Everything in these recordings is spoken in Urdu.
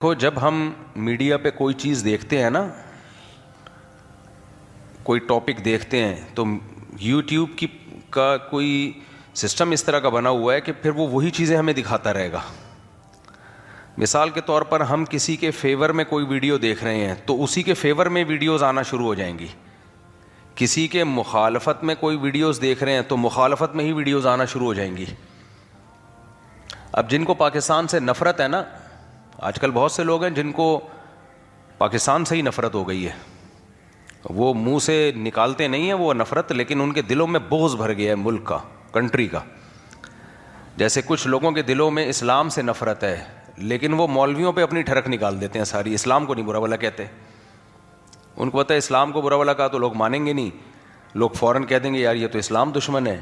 دیکھو، جب ہم میڈیا پہ کوئی چیز دیکھتے ہیں نا، کوئی ٹاپک دیکھتے ہیں، تو یوٹیوب کا کوئی سسٹم اس طرح کا بنا ہوا ہے کہ پھر وہ وہی چیزیں ہمیں دکھاتا رہے گا. مثال کے طور پر ہم کسی کے فیور میں کوئی ویڈیو دیکھ رہے ہیں تو اسی کے فیور میں ویڈیوز آنا شروع ہو جائیں گی. کسی کے مخالفت میں کوئی ویڈیوز دیکھ رہے ہیں تو مخالفت میں ہی ویڈیوز آنا شروع ہو جائیں گی. اب جن کو پاکستان سے نفرت ہے نا، آج کل بہت سے لوگ ہیں جن کو پاکستان سے ہی نفرت ہو گئی ہے. وہ منہ سے نکالتے نہیں ہیں وہ نفرت، لیکن ان کے دلوں میں بغض بھر گیا ہے ملک کا، کنٹری کا. جیسے کچھ لوگوں کے دلوں میں اسلام سے نفرت ہے، لیکن وہ مولویوں پہ اپنی ٹھڑک نکال دیتے ہیں ساری. اسلام کو نہیں برا بھلا کہتے. ان کو پتہ ہے اسلام کو برا بھلا کہا تو لوگ مانیں گے نہیں، لوگ فوراً کہہ دیں گے یار یہ تو اسلام دشمن ہے.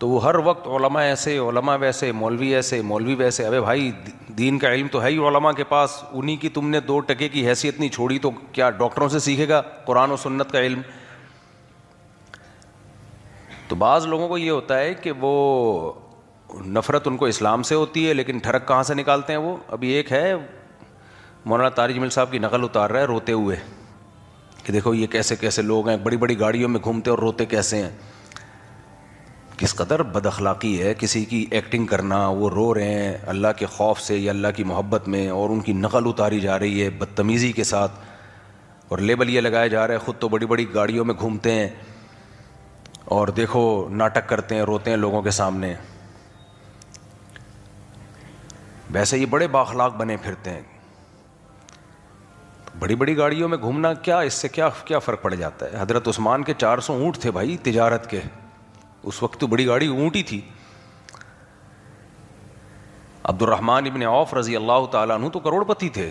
تو وہ ہر وقت علماء ایسے، علماء ویسے، مولوی ایسے، مولوی ویسے. ابے بھائی، دین کا علم تو ہے ہی علماء کے پاس، انہی کی تم نے 2 ٹکے کی حیثیت نہیں چھوڑی تو کیا ڈاکٹروں سے سیکھے گا قرآن و سنت کا علم؟ تو بعض لوگوں کو یہ ہوتا ہے کہ وہ نفرت ان کو اسلام سے ہوتی ہے، لیکن ٹھڑک کہاں سے نکالتے ہیں وہ؟ ابھی ایک ہے مولانا طارق جمیل صاحب کی نقل اتار رہا ہے روتے ہوئے کہ دیکھو یہ کیسے کیسے لوگ ہیں، بڑی بڑی گاڑیوں میں گھومتے اور روتے کیسے ہیں. کس قدر بد اخلاقی ہے کسی کی ایکٹنگ کرنا. وہ رو رہے ہیں اللہ کے خوف سے یا اللہ کی محبت میں، اور ان کی نقل اتاری جا رہی ہے بدتمیزی کے ساتھ، اور لیبل یہ لگایا جا رہا ہے خود تو بڑی بڑی گاڑیوں میں گھومتے ہیں اور دیکھو ناٹک کرتے ہیں، روتے ہیں لوگوں کے سامنے. ویسے یہ بڑے بااخلاق بنے پھرتے ہیں. بڑی بڑی گاڑیوں میں گھومنا کیا، اس سے کیا فرق پڑ جاتا ہے؟ حضرت عثمان کے 400 اونٹ تھے بھائی تجارت کے. اس وقت تو بڑی گاڑی اونٹ ہی تھی. عبد الرحمن ابن عوف رضی اللہ تعالیٰ عنہ تو کروڑ پتی تھے.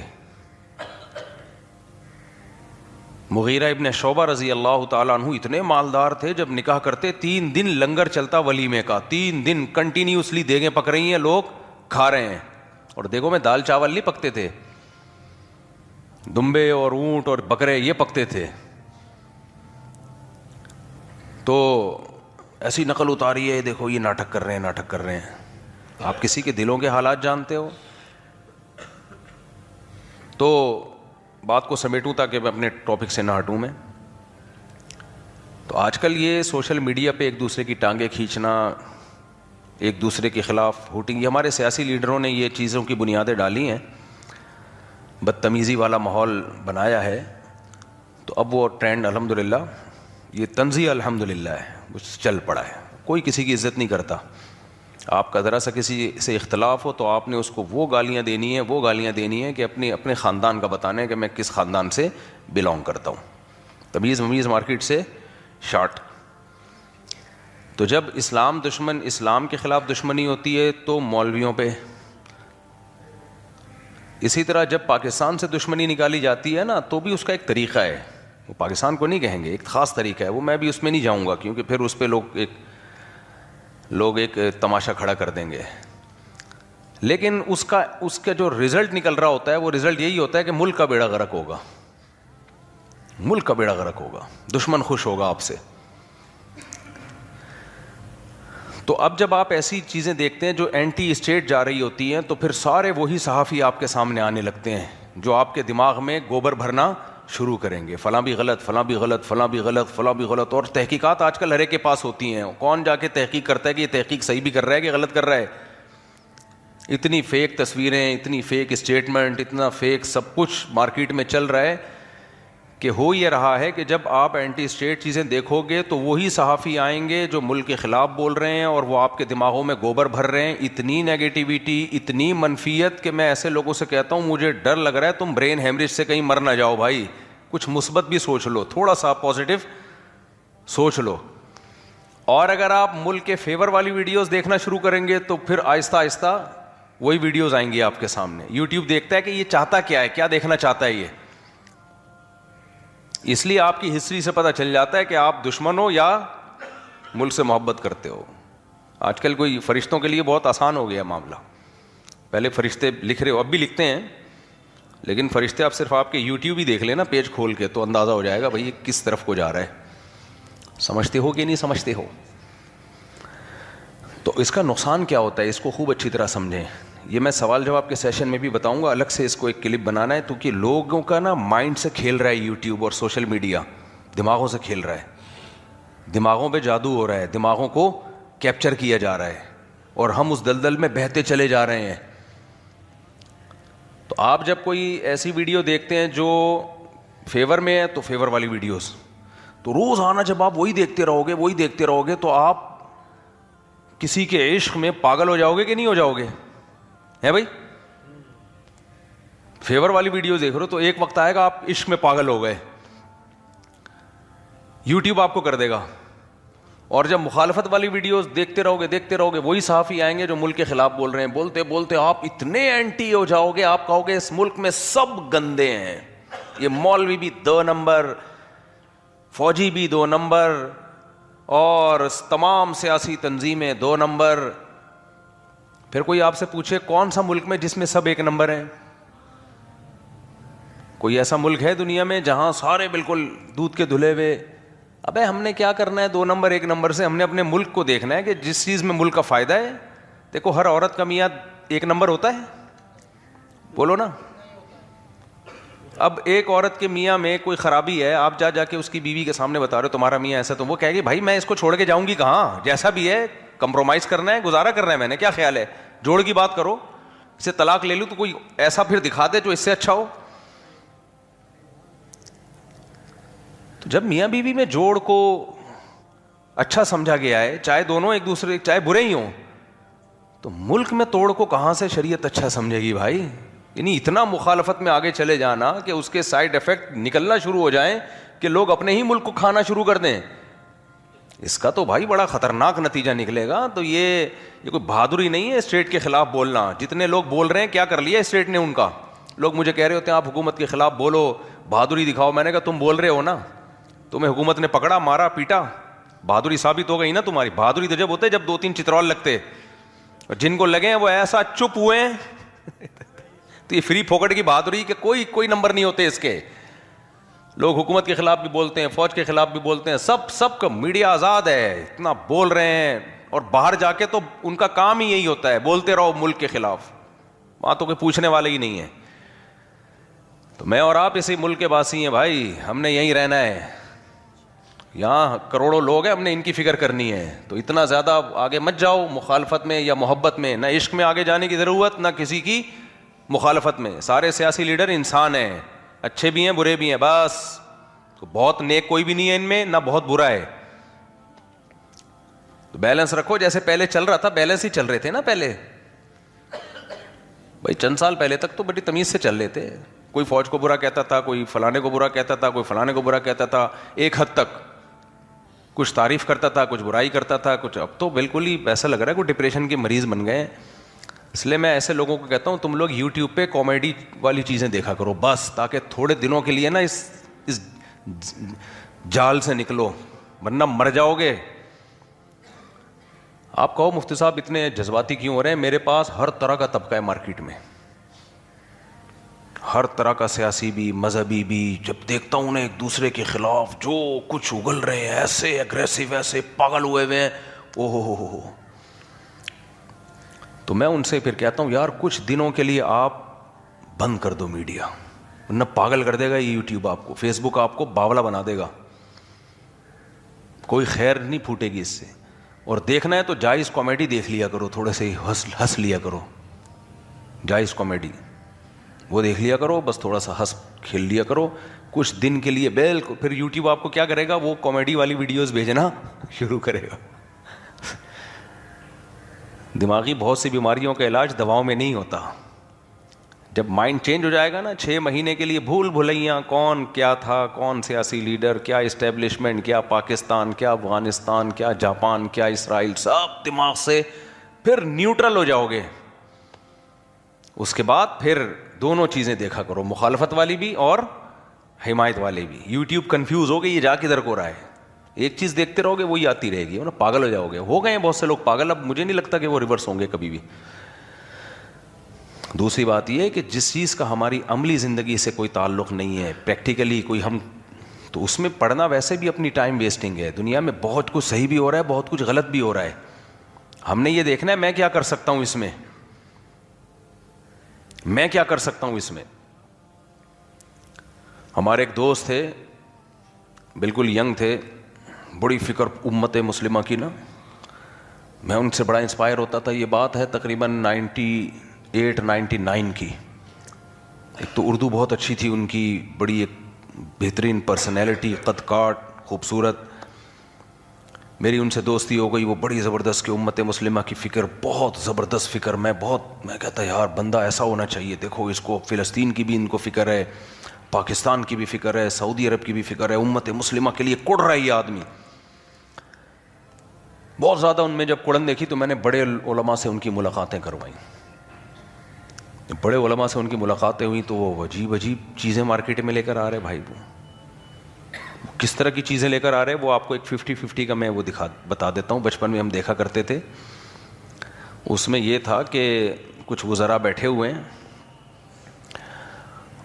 مغیرہ ابن شعبہ رضی اللہ تعالیٰ عنہ اتنے مالدار تھے، جب نکاح کرتے 3 دن لنگر چلتا ولیمے کا. 3 دن کنٹینیوسلی دیگیں پک رہی ہیں، لوگ کھا رہے ہیں. اور دیگوں میں دال چاول نہیں پکتے تھے، دمبے اور اونٹ اور بکرے یہ پکتے تھے. تو ایسی نقل اتاری ہے، دیکھو یہ ناٹک کر رہے ہیں، ناٹک کر رہے ہیں. آپ کسی کے دلوں کے حالات جانتے ہو؟ تو بات کو سمیٹوں تاکہ میں اپنے ٹاپک سے نہ ہٹوں میں. تو آج کل یہ سوشل میڈیا پہ ایک دوسرے کی ٹانگیں کھینچنا، ایک دوسرے کے خلاف ہوٹنگ، یہ ہمارے سیاسی لیڈروں نے یہ چیزوں کی بنیادیں ڈالی ہیں، بدتمیزی والا ماحول بنایا ہے. تو اب وہ ٹرینڈ الحمدللہ، یہ طنزیہ الحمدللہ ہے، وہ چل پڑا ہے. کوئی کسی کی عزت نہیں کرتا. آپ کا ذرا سا کسی سے اختلاف ہو تو آپ نے اس کو وہ گالیاں دینی ہیں کہ اپنے خاندان کا بتانا ہے کہ میں کس خاندان سے بلونگ کرتا ہوں. تمیز ممیز مارکیٹ سے شارٹ. تو جب اسلام کے خلاف دشمنی ہوتی ہے تو مولویوں پہ. اسی طرح جب پاکستان سے دشمنی نکالی جاتی ہے نا تو بھی اس کا ایک طریقہ ہے. وہ پاکستان کو نہیں کہیں گے، ایک خاص طریقہ ہے. وہ میں بھی اس میں نہیں جاؤں گا کیونکہ پھر اس پہ لوگ ایک تماشا کھڑا کر دیں گے. لیکن اس کا جو رزلٹ نکل رہا ہوتا ہے وہ رزلٹ یہی ہوتا ہے کہ ملک کا بیڑا غرق ہوگا. ملک کا بیڑا غرق ہوگا، دشمن خوش ہوگا آپ سے. تو اب جب آپ ایسی چیزیں دیکھتے ہیں جو اینٹی اسٹیٹ جا رہی ہوتی ہیں تو پھر سارے وہی صحافی آپ کے سامنے آنے لگتے ہیں جو آپ کے دماغ میں گوبر بھرنا شروع کریں گے. فلاں بھی غلط، فلاں بھی غلط، فلاں بھی غلط، فلاں بھی غلط. اور تحقیقات آج کل ہر ایک کے پاس ہوتی ہیں. کون جا کے تحقیق کرتا ہے کہ یہ تحقیق صحیح بھی کر رہا ہے کہ غلط کر رہا ہے؟ اتنی فیک تصویریں، اتنی فیک اسٹیٹمنٹ، اتنا فیک سب کچھ مارکیٹ میں چل رہا ہے کہ ہو یہ رہا ہے کہ جب آپ اینٹی اسٹیٹ چیزیں دیکھو گے تو وہی صحافی آئیں گے جو ملک کے خلاف بول رہے ہیں اور وہ آپ کے دماغوں میں گوبر بھر رہے ہیں. اتنی نیگیٹیوٹی، اتنی منفیت کہ میں ایسے لوگوں سے کہتا ہوں مجھے ڈر لگ رہا ہے تم برین ہیمریج سے کہیں مر نہ جاؤ بھائی. کچھ مثبت بھی سوچ لو، تھوڑا سا پازیٹیو سوچ لو. اور اگر آپ ملک کے فیور والی ویڈیوز دیکھنا شروع کریں گے تو پھر آہستہ آہستہ وہی ویڈیوز آئیں گی آپ کے سامنے. یوٹیوب دیکھتا ہے کہ یہ چاہتا کیا ہے، کیا دیکھنا چاہتا ہے یہ. اس لیے آپ کی ہسٹری سے پتہ چل جاتا ہے کہ آپ دشمن ہو یا ملک سے محبت کرتے ہو. آج کل کوئی فرشتوں کے لیے بہت آسان ہو گیا معاملہ. پہلے فرشتے لکھ رہے ہو، اب بھی لکھتے ہیں، لیکن فرشتے آپ صرف آپ کے یوٹیوب ہی دیکھ لیں نا پیج کھول کے تو اندازہ ہو جائے گا بھائی یہ کس طرف کو جا رہا ہے. سمجھتے ہو کہ نہیں سمجھتے ہو؟ تو اس کا نقصان کیا ہوتا ہے اس کو خوب اچھی طرح سمجھیں. یہ میں سوال جواب کے سیشن میں بھی بتاؤں گا, الگ سے اس کو ایک کلپ بنانا ہے, کیونکہ لوگوں کا نا مائنڈ سے کھیل رہا ہے یوٹیوب اور سوشل میڈیا, دماغوں سے کھیل رہا ہے, دماغوں پہ جادو ہو رہا ہے, دماغوں کو کیپچر کیا جا رہا ہے, اور ہم اس دلدل میں بہتے چلے جا رہے ہیں. تو آپ جب کوئی ایسی ویڈیو دیکھتے ہیں جو فیور میں ہے, تو فیور والی ویڈیوز, تو روز آنا جب آپ وہی دیکھتے رہو گے تو آپ کسی کے عشق میں پاگل ہو جاؤ گے کہ نہیں ہو جاؤ گے؟ ہے بھائی, فیور والی ویڈیو دیکھ رہے ہو تو ایک وقت آئے گا آپ عشق میں پاگل ہو گئے, یوٹیوب آپ کو کر دے گا. اور جب مخالفت والی ویڈیوز دیکھتے رہو گے وہی صحافی آئیں گے جو ملک کے خلاف بول رہے ہیں, بولتے بولتے آپ اتنے اینٹی ہو جاؤ گے, آپ کہو گے اس ملک میں سب گندے ہیں, یہ مولوی بھی 2 نمبر, فوجی بھی 2 نمبر, اور تمام سیاسی تنظیمیں 2 نمبر. پھر کوئی آپ سے پوچھے کون سا ملک میں جس میں سب 1 نمبر ہیں؟ کوئی ایسا ملک ہے دنیا میں جہاں سارے بالکل دودھ کے دھلے ہوئے؟ ابے ہم نے کیا کرنا ہے 2 نمبر 1 نمبر سے, ہم نے اپنے ملک کو دیکھنا ہے کہ جس چیز میں ملک کا فائدہ ہے. دیکھو ہر عورت کا میاں 1 نمبر ہوتا ہے, بولو نا. اب ایک عورت کے میاں میں کوئی خرابی ہے, آپ جا کے اس کی بیوی کے سامنے بتا رہے ہو تمہارا میاں ایسا, تو وہ کہے گی بھائی میں اس کو چھوڑ کے جاؤں گی کہاں, جیسا بھی ہے کمپرومائز کرنا ہے, گزارا کرنا ہے, میں نے کیا خیال ہے, جوڑ کی بات کرو, اسے طلاق لے لوں تو کوئی ایسا پھر دکھا دے جو اس سے اچھا ہو. تو جب میاں بیوی میں جوڑ کو اچھا سمجھا گیا ہے, چاہے دونوں ایک دوسرے چاہے برے ہی ہوں, تو ملک میں توڑ کو کہاں سے شریعت اچھا سمجھے گی بھائی؟ یعنی اتنا مخالفت میں آگے چلے جانا کہ اس کے سائیڈ افیکٹ نکلنا شروع ہو جائیں کہ لوگ اپنے ہی ملک کو کھانا شروع کر دیں, اس کا تو بھائی بڑا خطرناک نتیجہ نکلے گا. تو یہ کوئی بہادری نہیں ہے اسٹیٹ کے خلاف بولنا. جتنے لوگ بول رہے ہیں کیا کر لیا اسٹیٹ نے ان کا؟ لوگ مجھے کہہ رہے ہوتے ہیں آپ حکومت کے خلاف بولو, بہادری دکھاؤ. میں نے کہا تم بول رہے ہو نا, تمہیں حکومت نے پکڑا, مارا, پیٹا, بہادری ثابت ہو گئی نا تمہاری. بہادری تو جب ہوتے جب 2-3 چترول لگتے, اور جن کو لگے ہیں وہ ایسا چپ ہوئے ہیں تو یہ فری پھوکٹ کی بہادری کہ کوئی نمبر نہیں ہوتے اس کے. لوگ حکومت کے خلاف بھی بولتے ہیں, فوج کے خلاف بھی بولتے ہیں, سب کا میڈیا آزاد ہے, اتنا بول رہے ہیں, اور باہر جا کے تو ان کا کام ہی یہی ہوتا ہے, بولتے رہو ملک کے خلاف, وہاں تو کوئی پوچھنے والا ہی نہیں ہے. تو میں اور آپ اسی ملک کے باسی ہیں بھائی, ہم نے یہیں رہنا ہے, یہاں کروڑوں لوگ ہیں, ہم نے ان کی فکر کرنی ہے. تو اتنا زیادہ آگے مت جاؤ مخالفت میں یا محبت میں, نہ عشق میں آگے جانے کی ضرورت, نہ کسی کی مخالفت میں. سارے سیاسی لیڈر انسان ہیں, اچھے بھی ہیں برے بھی ہیں, بس بہت نیک کوئی بھی نہیں ہے ان میں, نہ بہت برا ہے. تو بیلنس رکھو, جیسے پہلے چل رہا تھا بیلنس ہی چل رہے تھے نا پہلے بھائی, چند سال پہلے تک تو بڑی تمیز سے چل رہے تھے. کوئی فوج کو برا کہتا تھا, کوئی فلانے کو برا کہتا تھا, کوئی فلانے کو برا کہتا تھا, ایک حد تک کچھ تعریف کرتا تھا, کچھ برائی کرتا تھا, کچھ. اب تو بالکل ہی ایسا لگ رہا ہے کوئی ڈپریشن کے مریض بن گئے ہیں. اس لیے میں ایسے لوگوں کو کہتا ہوں تم لوگ یوٹیوب پہ کامیڈی والی چیزیں دیکھا کرو بس, تاکہ تھوڑے دنوں کے لیے نا اس جال سے نکلو, ورنہ مر جاؤ گے. آپ کہو مفتی صاحب اتنے جذباتی کیوں ہو رہے ہیں؟ میرے پاس ہر طرح کا طبقہ ہے مارکیٹ میں, ہر طرح کا سیاسی بھی, مذہبی بھی. جب دیکھتا ہوں نا ایک دوسرے کے خلاف جو کچھ اگل رہے ہیں, ایسے اگریسو, ایسے پاگل ہوئے ہوئے ہیں, او ہو. تو میں ان سے پھر کہتا ہوں یار کچھ دنوں کے لیے آپ بند کر دو میڈیا, ورنہ پاگل کر دے گا یہ یوٹیوب آپ کو, فیس بک آپ کو باولا بنا دے گا, کوئی خیر نہیں پھوٹے گی اس سے. اور دیکھنا ہے تو جائز کامیڈی دیکھ لیا کرو, تھوڑے سے ہنس لیا کرو, جائز کامیڈی وہ دیکھ لیا کرو, بس تھوڑا سا ہنس کھیل لیا کرو کچھ دن کے لیے. بالکل پھر یوٹیوب آپ کو کیا کرے گا, وہ کامیڈی والی ویڈیوز بھیجنا شروع کرے گا. دماغی بہت سی بیماریوں کا علاج دواؤں میں نہیں ہوتا. جب مائنڈ چینج ہو جائے گا نا 6 مہینے کے لیے بھول بھلیاں, کون کیا تھا, کون سیاسی لیڈر, کیا اسٹیبلشمنٹ, کیا پاکستان, کیا افغانستان, کیا جاپان, کیا اسرائیل, سب دماغ سے پھر نیوٹرل ہو جاؤ گے. اس کے بعد پھر دونوں چیزیں دیکھا کرو, مخالفت والی بھی اور حمایت والے بھی. یوٹیوب کنفیوز ہو گئی یہ جا کدھر کو رہا ہے, ایک چیز دیکھتے رہو گے وہی آتی رہے گی, پاگل ہو جاؤ گے. ہو گئے ہیں بہت سے لوگ پاگل, اب مجھے نہیں لگتا کہ وہ ریورس ہوں گے کبھی بھی. دوسری بات یہ ہے کہ جس چیز کا ہماری عملی زندگی سے کوئی تعلق نہیں ہے, پریکٹیکلی کوئی ہم, تو اس میں پڑھنا ویسے بھی اپنی ٹائم ویسٹنگ ہے. دنیا میں بہت کچھ صحیح بھی ہو رہا ہے, بہت کچھ غلط بھی ہو رہا ہے. ہم نے یہ دیکھنا ہے میں کیا کر سکتا ہوں اس میں. میں کیا کر سکتا ہوں اس میں؟ ہمارے ایک دوست تھے, بالکل ینگ تھے, بڑی فکر امت مسلمہ کی نا, میں ان سے بڑا انسپائر ہوتا تھا. یہ بات ہے تقریباً 98-99 کی. ایک تو اردو بہت اچھی تھی ان کی, بڑی ایک بہترین پرسنالٹی, قد کاٹ, خوبصورت. میری ان سے دوستی ہو گئی, وہ بڑی زبردست کہ امت مسلمہ کی فکر, بہت زبردست فکر. میں کہتا یار بندہ ایسا ہونا چاہیے. دیکھو اس کو فلسطین کی بھی ان کو فکر ہے, پاکستان کی بھی فکر ہے, سعودی عرب کی بھی فکر ہے, امت مسلمہ کے لیے کڑ رہا ہے یہ آدمی. بہت زیادہ ان میں جب کڑن دیکھی تو میں نے بڑے علماء سے ان کی ملاقاتیں کروائیں. بڑے علماء سے ان کی ملاقاتیں ہوئیں تو وہ عجیب عجیب چیزیں مارکیٹ میں لے کر آ رہے. بھائی وہ کس طرح کی چیزیں لے کر آ رہے ہیں, وہ آپ کو ایک 50-50 کا میں وہ بتا دیتا ہوں. بچپن میں ہم دیکھا کرتے تھے, اس میں یہ تھا کہ کچھ وزراء بیٹھے ہوئے ہیں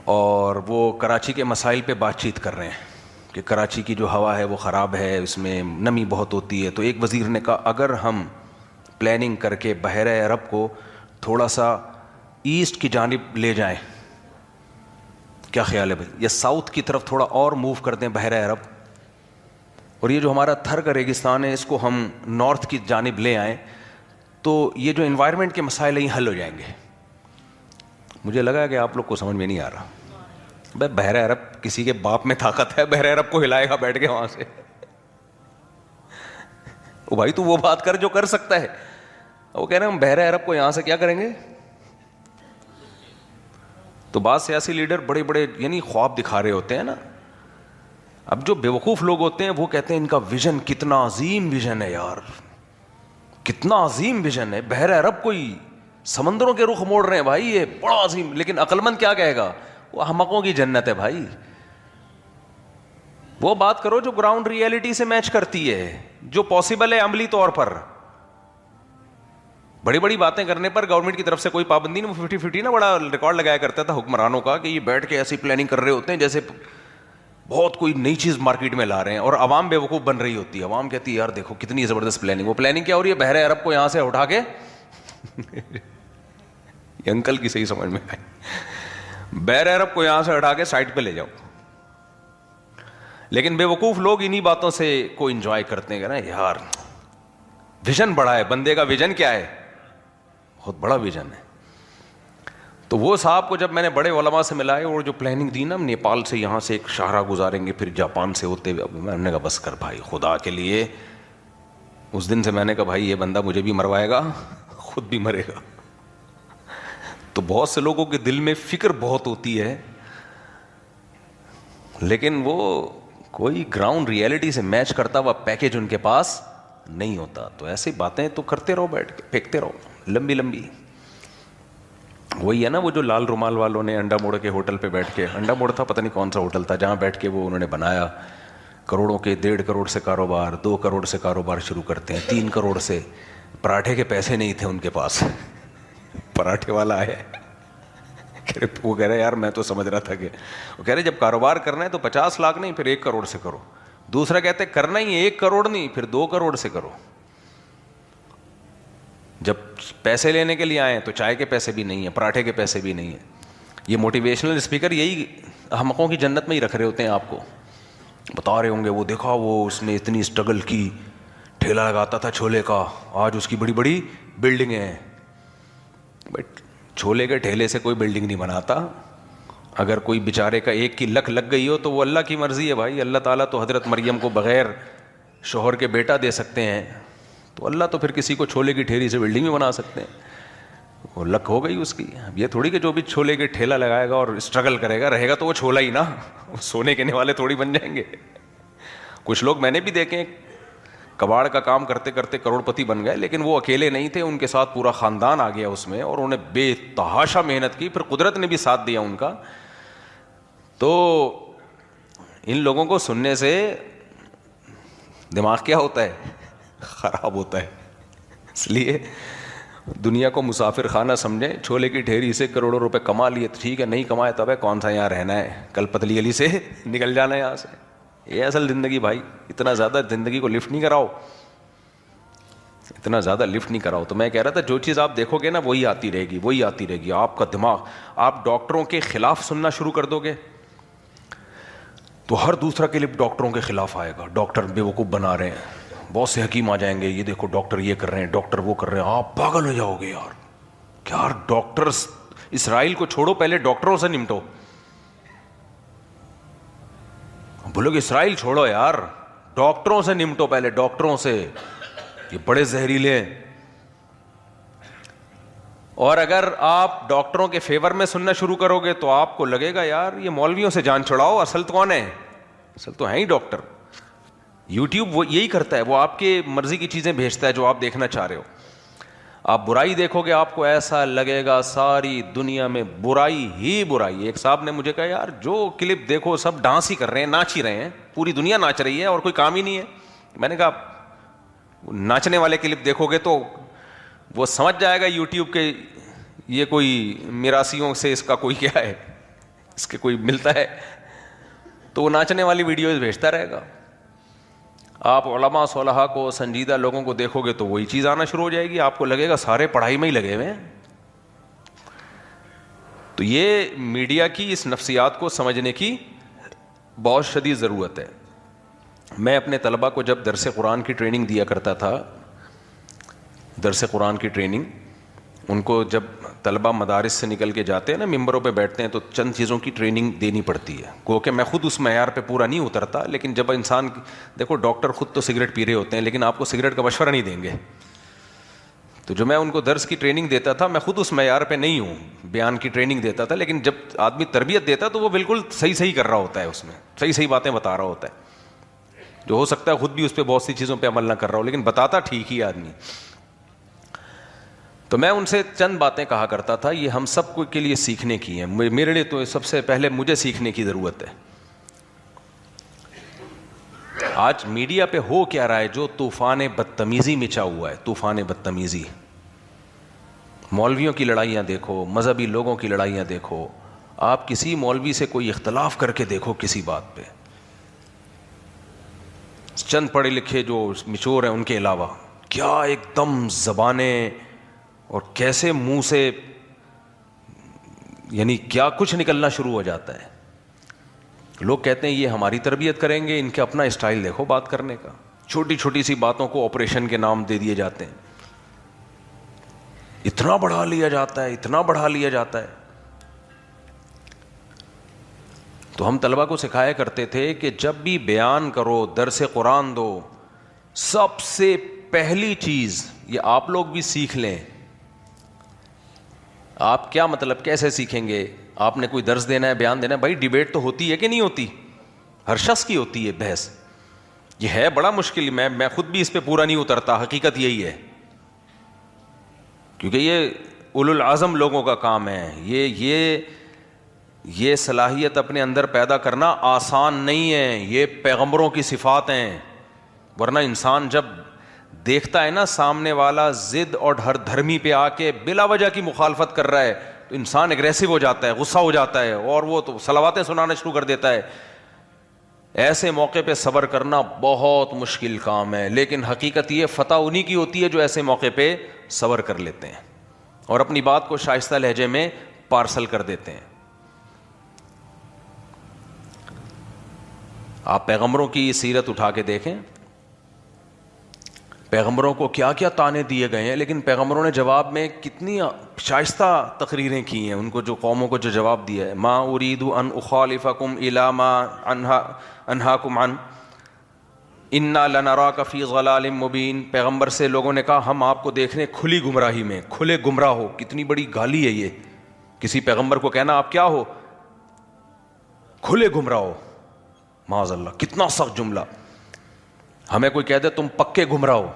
اور وہ کراچی کے مسائل پہ بات چیت کر رہے ہیں کہ کراچی کی جو ہوا ہے وہ خراب ہے, اس میں نمی بہت ہوتی ہے. تو ایک وزیر نے کہا اگر ہم پلاننگ کر کے بحیرہ عرب کو تھوڑا سا ایسٹ کی جانب لے جائیں, کیا خیال ہے بھائی, یا ساؤتھ کی طرف تھوڑا اور موو کر دیں بحیرہ عرب, اور یہ جو ہمارا تھر کا ریگستان ہے اس کو ہم نارتھ کی جانب لے آئیں تو یہ جو انوائرمنٹ کے مسائل ہیں یہ حل ہو جائیں گے. مجھے لگا کہ آپ لوگ کو سمجھ میں نہیں آ رہا. بھائی بحیرہ عرب کسی کے باپ میں طاقت ہے, بحیرہ عرب کو ہلائے گا بیٹھ کے وہاں سے؟ او بھائی تو وہ بات کر جو کر سکتا ہے. وہ کہہ رہے ہیں ہم بحیرہ عرب کو یہاں سے کیا کریں گے. تو بعض سیاسی لیڈر بڑے بڑے یعنی خواب دکھا رہے ہوتے ہیں نا. اب جو بیوقوف لوگ ہوتے ہیں وہ کہتے ہیں ان کا ویژن کتنا عظیم ویژن ہے یار, کتنا عظیم ویژن ہے, بحیرہ عرب کو ہی سمندروں کے رخ موڑ رہے ہیں بھائی, یہ بڑا عظیم. لیکن عقلمند کیا کہے گا, وہ احمقوں کی جنت ہے بھائی. وہ بات کرو جو گراؤنڈ ریئلٹی سے میچ کرتی ہے, جو پاسبل ہے عملی طور پر. بڑی بڑی باتیں کرنے پر گورنمنٹ کی طرف سے کوئی پابندی نہیں. 50-50 نا بڑا ریکارڈ لگایا کرتا تھا حکمرانوں کا کہ یہ بیٹھ کے ایسی پلاننگ کر رہے ہوتے ہیں جیسے بہت کوئی نئی چیز مارکیٹ میں لا رہے ہیں, اور عوام بیوقوف بن رہی ہوتی ہے. عوام کہتی ہے یار دیکھو کتنی زبردست پلاننگ. وہ پلاننگ کیا ہو رہی ہے, بحیرہ عرب کو یہاں سے اٹھا کے یہ انکل کی صحیح سمجھ میں آئی, بحیرہ عرب کو یہاں سے اٹھا کے سائڈ پہ لے جاؤ. لیکن بیوقوف لوگ انہی باتوں سے کو انجوائے کرتے ہیں کہ نا یار ویژن بڑا ہے, بندے کا ویژن کیا ہے, بہت بڑا ویژن ہے. تو وہ صاحب کو جب میں نے بڑے علماء سے ملائے اور جو پلاننگ دی نا, نیپال سے یہاں سے ایک شاہراہ گزاریں گے, پھر جاپان سے ہوتے ہوئے, میں نے کہا بس کر بھائی خدا کے لیے. اس دن سے میں نے کہا بھائی یہ بندہ مجھے بھی مروائے گا, خود بھی مرے گا. تو بہت سے لوگوں کے دل میں فکر بہت ہوتی ہے لیکن وہ کوئی گراؤنڈ ریئلٹی سے میچ کرتا ہوا پیکیج ان کے پاس نہیں ہوتا. تو ایسی باتیں تو کرتے رہو, بیٹھ کے پھینکتے رہو لمبی لمبی. وہی ہے نا وہ جو لال رومال والوں نے انڈا موڑ کے ہوٹل پہ بیٹھ کے, انڈا موڑ تھا پتہ نہیں کون سا ہوٹل تھا, جہاں بیٹھ کے وہ انہوں نے بنایا کروڑوں کے, 1.5 کروڑ سے کاروبار, 2 کروڑ سے کاروبار شروع کرتے ہیں, 3 کروڑ سے. پراٹھے کے پیسے نہیں تھے ان کے پاس. پراٹھے والا آیا, وہ کہہ رہے یار میں تو سمجھ رہا تھا کہ, وہ کہہ رہے جب کاروبار کرنا ہے تو 50 لاکھ نہیں پھر 1 کروڑ سے کرو. دوسرا کہتے کرنا ہی 1 کروڑ نہیں پھر 2 کروڑ سے کرو. جب پیسے لینے کے لیے آئے تو چائے کے پیسے بھی نہیں ہیں, پراٹھے کے پیسے بھی نہیں ہیں. یہ موٹیویشنل اسپیکر یہی احمقوں کی جنت میں ہی رکھ رہے ہوتے ہیں, آپ کو بتا رہے ہوں گے وہ دیکھا وہ اس نے اتنی اسٹرگل کی, ٹھیلا لگاتا تھا چھولے کا, آج اس کی بڑی بڑی بلڈنگیں ہیں. بٹ چھولے کے ٹھیلے سے کوئی بلڈنگ نہیں بناتا. اگر کوئی بیچارے کا 1 کی لک لگ گئی ہو تو وہ اللہ کی مرضی ہے بھائی. اللہ تعالیٰ تو حضرت مریم کو بغیر شوہر کے بیٹا دے سکتے ہیں, تو اللہ تو پھر کسی کو چھولے کی ٹھیلی سے بلڈنگ بھی بنا سکتے ہیں. وہ لک ہو گئی اس کی. اب یہ تھوڑی کہ جو بھی چھولے کے ٹھیلا لگائے گا اور اسٹرگل کرے گا رہے گا تو وہ چھولا ہی نا, سونے کے والے تھوڑی بن جائیں گے. کچھ لوگ میں نے بھی دیکھے کباڑ کا کام کرتے کرتے کروڑ پتی بن گئے, لیکن وہ اکیلے نہیں تھے, ان کے ساتھ پورا خاندان آ گیا اس میں, اور انہوں نے بے تحاشا محنت کی, پھر قدرت نے بھی ساتھ دیا ان کا. تو ان لوگوں کو سننے سے دماغ کیا ہوتا ہے, خراب ہوتا ہے. اس لیے دنیا کو مسافر خانہ سمجھیں. چھولے کی ڈھیری سے کروڑوں روپے کما لیے ٹھیک ہے, نہیں کمائے تب ہے کون سا یہاں رہنا ہے, کل پتلی گلی سے نکل جانا ہے یہاں سے. یہ اصل زندگی بھائی. اتنا زیادہ زندگی کو لفٹ نہیں کراؤ, اتنا زیادہ لفٹ نہیں کراؤ. تو میں کہہ رہا تھا جو چیز آپ دیکھو گے نا وہی آتی رہے گی, وہی آتی رہے گی. آپ کا دماغ, آپ ڈاکٹروں کے خلاف سننا شروع کر دو گے تو ہر دوسرا کلپ ڈاکٹروں کے خلاف آئے گا. ڈاکٹر بیوقوف بنا رہے ہیں, بہت سے حکیم آ جائیں گے, یہ دیکھو ڈاکٹر یہ کر رہے ہیں, ڈاکٹر وہ کر رہے ہیں. آپ پاگل ہو جاؤ گے یار. یار ڈاکٹرز, اسرائیل کو چھوڑو, پہلے ڈاکٹروں سے نمٹو. بولو کہ اسرائیل چھوڑو یار, ڈاکٹروں سے نمٹو پہلے, ڈاکٹروں سے. یہ بڑے زہریلے ہیں. اور اگر آپ ڈاکٹروں کے فیور میں سننا شروع کرو گے تو آپ کو لگے گا یار یہ مولویوں سے جان چھڑاؤ, اصل تو کون ہے؟ اصل تو ہیں ہی ڈاکٹر. یوٹیوب وہ یہی کرتا ہے, وہ آپ کے مرضی کی چیزیں بھیجتا ہے جو آپ دیکھنا چاہ رہے ہو. آپ برائی دیکھو گے آپ کو ایسا لگے گا ساری دنیا میں برائی ہی برائی. ایک صاحب نے مجھے کہا یار جو کلپ دیکھو سب ڈانس ہی کر رہے ہیں, ناچ ہی رہے ہیں, پوری دنیا ناچ رہی ہے اور کوئی کام ہی نہیں ہے. میں نے کہا ناچنے والے کلپ دیکھو گے تو وہ سمجھ جائے گا یوٹیوب کے یہ کوئی میراثیوں سے اس کا کوئی کیا ہے, اس کے کوئی ملتا ہے, تو وہ ناچنے والی ویڈیوز بھیجتا رہے گا. آپ علماء صلحاء کو, سنجیدہ لوگوں کو دیکھو گے تو وہی چیز آنا شروع ہو جائے گی. آپ کو لگے گا سارے پڑھائی میں ہی لگے ہوئے ہیں. تو یہ میڈیا کی اس نفسیات کو سمجھنے کی بہت شدید ضرورت ہے. میں اپنے طلباء کو جب درس قرآن کی ٹریننگ دیا کرتا تھا, درس قرآن کی ٹریننگ, ان کو جب طلباء مدارس سے نکل کے جاتے ہیں نا, ممبروں پہ بیٹھتے ہیں تو چند چیزوں کی ٹریننگ دینی پڑتی ہے. گو کہ میں خود اس معیار پہ پورا نہیں اترتا, لیکن جب انسان, دیکھو ڈاکٹر خود تو سگریٹ پی رہے ہوتے ہیں لیکن آپ کو سگریٹ کا مشورہ نہیں دیں گے. تو جو میں ان کو درس کی ٹریننگ دیتا تھا, میں خود اس معیار پہ نہیں ہوں, بیان کی ٹریننگ دیتا تھا, لیکن جب آدمی تربیت دیتا تو وہ بالکل صحیح کر رہا ہوتا ہے, اس میں صحیح باتیں بتا رہا ہوتا ہے, جو ہو سکتا ہے خود بھی اس پہ بہت سی چیزوں پہ عمل نہ کر رہا ہو, لیکن بتاتا ٹھیک ہی آدمی. تو میں ان سے چند باتیں کہا کرتا تھا, یہ ہم سب کو کے لیے سیکھنے کی ہیں. میرے لیے تو سب سے پہلے مجھے سیکھنے کی ضرورت ہے. آج میڈیا پہ ہو کیا رہا ہے, جو طوفان بدتمیزی مچا ہوا ہے, طوفان بدتمیزی. مولویوں کی لڑائیاں دیکھو, مذہبی لوگوں کی لڑائیاں دیکھو, آپ کسی مولوی سے کوئی اختلاف کر کے دیکھو کسی بات پہ, چند پڑھے لکھے جو مچور ہیں ان کے علاوہ, کیا ایک دم زبانیں اور کیسے منہ سے یعنی کیا کچھ نکلنا شروع ہو جاتا ہے. لوگ کہتے ہیں یہ ہماری تربیت کریں گے, ان کے اپنا اسٹائل دیکھو بات کرنے کا. چھوٹی چھوٹی سی باتوں کو آپریشن کے نام دے دیے جاتے ہیں, اتنا بڑھا لیا جاتا ہے, اتنا بڑھا لیا جاتا ہے. تو ہم طلبا کو سکھایا کرتے تھے کہ جب بھی بیان کرو, درس قرآن دو, سب سے پہلی چیز یہ آپ لوگ بھی سیکھ لیں. آپ کیا مطلب کیسے سیکھیں گے؟ آپ نے کوئی درس دینا ہے, بیان دینا ہے, بھائی ڈیبیٹ تو ہوتی ہے کہ نہیں ہوتی, ہر شخص کی ہوتی ہے بحث. یہ ہے بڑا مشکل, میں خود بھی اس پہ پورا نہیں اترتا, حقیقت یہی ہے, کیونکہ یہ اولو العزم لوگوں کا کام ہے. یہ صلاحیت اپنے اندر پیدا کرنا آسان نہیں ہے, یہ پیغمبروں کی صفات ہیں. ورنہ انسان جب دیکھتا ہے نا سامنے والا ضد اور ہر دھرمی پہ آ کے بلا وجہ کی مخالفت کر رہا ہے تو انسان اگریسو ہو جاتا ہے, غصہ ہو جاتا ہے, اور وہ تو صلواتیں سنانا شروع کر دیتا ہے. ایسے موقع پہ صبر کرنا بہت مشکل کام ہے, لیکن حقیقت یہ فتح انہی کی ہوتی ہے جو ایسے موقع پہ صبر کر لیتے ہیں اور اپنی بات کو شائستہ لہجے میں پارسل کر دیتے ہیں. آپ پیغمبروں کی سیرت اٹھا کے دیکھیں, پیغمبروں کو کیا کیا طعنے دیے گئے ہیں, لیکن پیغمبروں نے جواب میں کتنی شائستہ تقریریں کی ہیں. ان کو جو قوموں کو جو جواب دیا ہے, ما اريد ان اخالفكم الى ما انهاكم عنه انا لنراك في ضلال مبين. پیغمبر سے لوگوں نے کہا ہم آپ کو دیکھ رہے ہیں کھلی گمراہی میں, کھلے گمراہ ہو. کتنی بڑی گالی ہے یہ, کسی پیغمبر کو کہنا آپ کیا ہو, کھلے گمراہ ہو. معاذ اللہ, کتنا سخت جملہ. ہمیں کوئی کہہ دے تم پکے گمراہ ہو,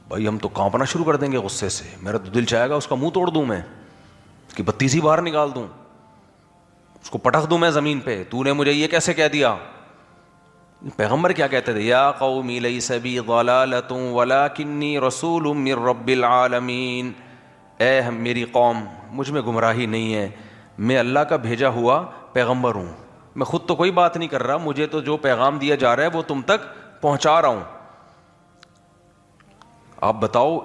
بھائی ہم تو کانپنا شروع کر دیں گے غصے سے. میرا تو دل چاہے گا اس کا منہ توڑ دوں, میں اس کی بتی سی باہر نکال دوں, اس کو پٹخ دوں میں زمین پہ. تو نے مجھے یہ کیسے کہہ دیا؟ پیغمبر کیا کہتے تھے, یا قوم لیس بی ضلالۃ ولکنی رسول من رب العالمین. اے میری قوم, مجھ میں گمراہی نہیں ہے, میں اللہ کا بھیجا ہوا پیغمبر ہوں. میں خود تو کوئی بات نہیں کر رہا, مجھے تو جو پیغام دیا جا رہا ہے وہ تم تک پہنچا رہا ہوں. آپ بتاؤ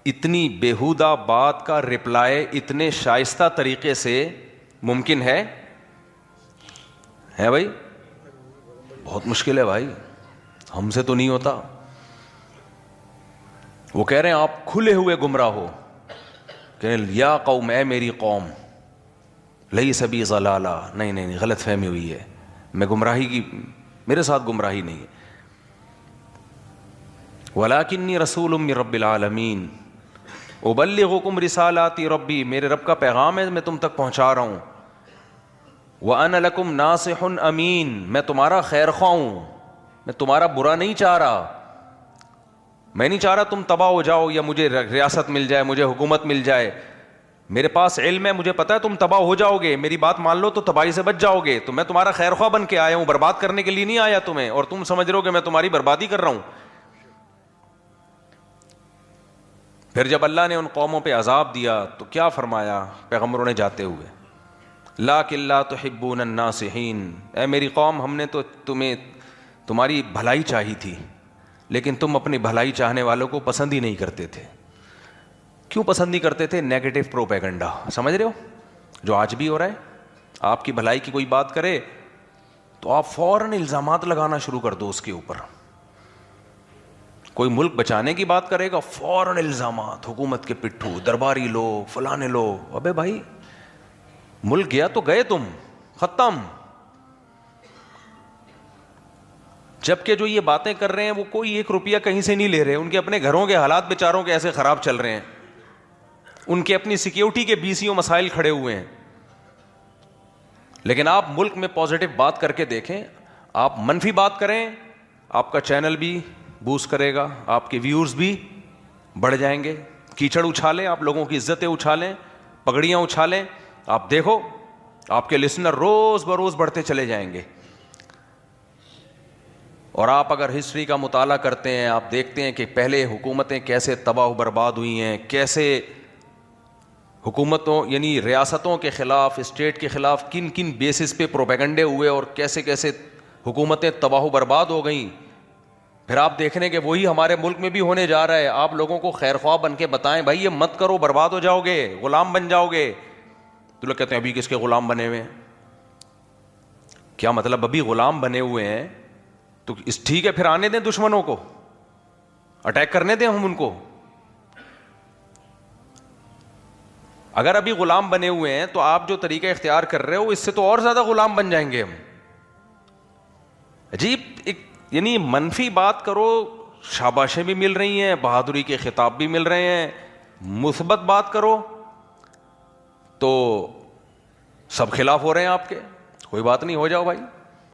اتنی بیہودہ بات کا رپلائی اتنے شائستہ طریقے سے ممکن ہے بھائی؟ بہت مشکل ہے بھائی، ہم سے تو نہیں ہوتا. وہ کہہ رہے ہیں آپ کھلے ہوئے گمراہ ہو، کہ یا قوم، اے میری قوم، لیس بی ضلالہ، نہیں غلط فہمی ہوئی ہے، میں گمراہی کی، میرے ساتھ گمراہی نہیں ہے. ولکنی رسول من رب العالمین ابلغکم رسالات ربی، میرے رب کا پیغام ہے میں تم تک پہنچا رہا ہوں. وَأَنَا لَكُمْ نَاصِحٌ امین، میں تمہارا خیر خواہ ہوں، میں تمہارا برا نہیں چاہ رہا. میں نہیں چاہ رہا تم تباہ ہو جاؤ یا مجھے ریاست مل جائے، مجھے حکومت مل جائے. میرے پاس علم ہے، مجھے پتا ہے تم تباہ ہو جاؤ گے، میری بات مان لو تو تباہی سے بچ جاؤ گے. تو میں تمہارا خیر خواہ بن کے آیا ہوں، برباد کرنے کے لیے نہیں آیا تمہیں، اور تم سمجھ رہے ہو کہ میں تمہاری بربادی کر رہا ہوں. پھر جب اللہ نے ان قوموں پہ عذاب دیا تو کیا فرمایا پیغمبروں نے جاتے ہوئے؟ لَٰكِن لَّا تُحِبُّونَ النَّاصِحِينَ، اے میری قوم، ہم نے تو تمہیں تمہاری بھلائی چاہی تھی، لیکن تم اپنی بھلائی چاہنے والوں کو پسند ہی نہیں کرتے تھے. کیوں پسند نہیں کرتے تھے؟ Negative propaganda. سمجھ رہے ہو جو آج بھی ہو رہا ہے؟ آپ کی بھلائی کی کوئی بات کرے تو آپ فوراً الزامات لگانا شروع کر دو اس کے اوپر. کوئی ملک بچانے کی بات کرے گا، فوراً الزامات، حکومت کے پٹھو، درباری لوگ، فلانے لوگ. ابے بھائی ملک گیا تو گئے تم، ختم. جبکہ جو یہ باتیں کر رہے ہیں وہ کوئی 1 روپیہ کہیں سے نہیں لے رہے، ان کے اپنے گھروں کے حالات بیچاروں کے ایسے خراب چل رہے ہیں، ان کے اپنی سیکیورٹی کے BCO مسائل کھڑے ہوئے ہیں. لیکن آپ ملک میں پازیٹو بات کر کے دیکھیں، آپ منفی بات کریں، آپ کا چینل بھی بوسٹ کرے گا، آپ کے ویورز بھی بڑھ جائیں گے. کیچڑ اچھالیں، آپ لوگوں کی عزتیں اچھالیں، پگڑیاں اچھالیں، آپ دیکھو آپ کے لسنر روز بروز بڑھتے چلے جائیں گے. اور آپ اگر ہسٹری کا مطالعہ کرتے ہیں، آپ دیکھتے ہیں کہ پہلے حکومتیں کیسے تباہ و برباد ہوئی ہیں، کیسے حکومتوں یعنی ریاستوں کے خلاف، اسٹیٹ کے خلاف کن کن بیسس پہ پروپیگنڈے ہوئے، اور کیسے کیسے حکومتیں تباہ و برباد ہو گئیں. پھر آپ دیکھ رہے ہیں کہ وہی ہمارے ملک میں بھی ہونے جا رہا ہے. آپ لوگوں کو خیر خواہ بن کے بتائیں بھائی یہ مت کرو، برباد ہو جاؤ گے، غلام بن جاؤ گے. تو لوگ کہتے ہیں ابھی کس کے غلام بنے ہوئے ہیں؟ کیا مطلب ابھی غلام بنے ہوئے ہیں؟ تو ٹھیک ہے، پھر آنے دیں دشمنوں کو، اٹیک کرنے دیں ہم ان کو. اگر ابھی غلام بنے ہوئے ہیں تو آپ جو طریقہ اختیار کر رہے ہو اس سے تو اور زیادہ غلام بن جائیں گے ہم. عجیب یعنی منفی بات کرو، شاباشیں بھی مل رہی ہیں، بہادری کے خطاب بھی مل رہے ہیں. مثبت بات کرو تو سب خلاف ہو رہے ہیں آپ کے. کوئی بات نہیں، ہو جاؤ بھائی.